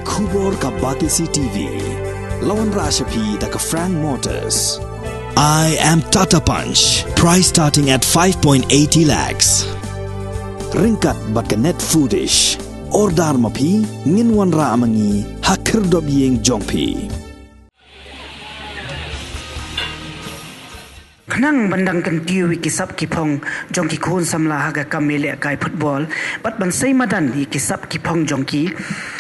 Kubor ka Batisi TV. Lawan Rashapi da ka Frank Motors. I am Tata Punch. Price starting at 5.80 lakhs. Ringkat bat ka net foodish. Ordar mapi nginwan ra amangi hakir dob yeng jongpi. Nang bandang kan tiwi kisap kipong jongki kun samla haga kamele kai football bat bansai madan hi kisap kipong jongki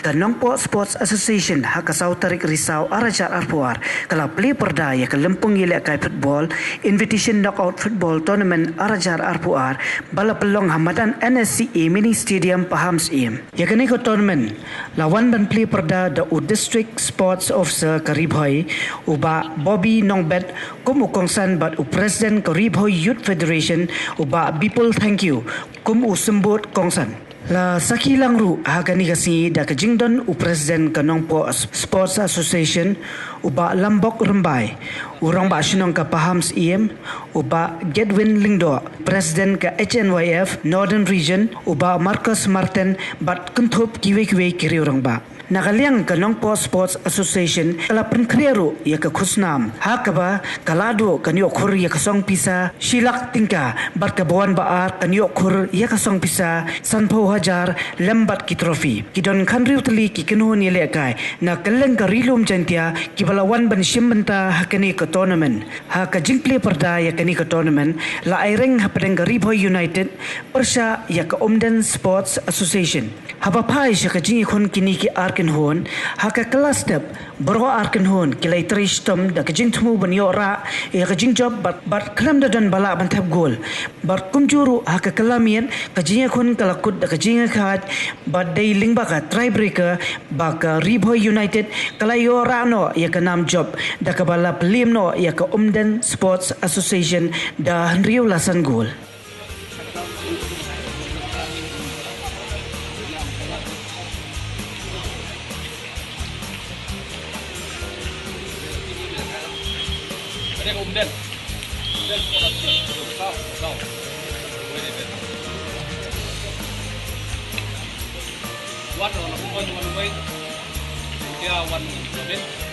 ka Nongpoh Sports Association haka sautarik risau arajar arpuar kala Plie Pyrda ya ka lempung ile kai football invitation knockout football tournament arajar arpuar bala pelong hamadan NSCA mini stadium Pahams im ya kani ko tournament lawan ban Plie Pyrda da u district sports officer karibhoi uba Bobby Nongbet kum ukongsan bat u President Karibhoi Youth Federation uba people thank you kum usembut kongsan la sakilang ru hagani kasi da kajingdon u President ka Nongpoh Sports Association uba Lambok Rembai urang ba sinong ka Pahams EM uba Gedwin Lingdo President ka HNYF Northern Region uba Marcus Martin bat kuntup kiwe kiri urang ba Nakaliang ka Nongpoh Sports Association kala penkreru ya ka khusnam hakaba kalado kanyo khur ya kasong pisa silak tingka bat ka bawan baat kanyo khur ya kasong pisa sanpho hajar lembat ki trophy kidon khanriu tali ki kinhon yele kai na kaleng ka rilum chantia ki balawan ban shimbanta hakani ka tournament ha ka Plie Pyrda ya kani ka tournament la aireng hapadeng Karibhoi United persha ya ka Omden Sports Association haba pai sha ka jingi khon kini ki arkin hon haka kelas step bro arkin hon kilai tristom da kajing tumu banyo ra ya kajing job bat klam da dan bala bantap gol bat kumjuru haka kalamian kajing khon kalakut da kajing khat bat dei lingba ka tiebreaker ba ka Karibhoi United kalayo ra no ya ka nam job da ka bala plim no ya ka Omden Sports Association da hanriu lasan gol Ada Omden. Kau. Wan orang baik. Dia wan Omden.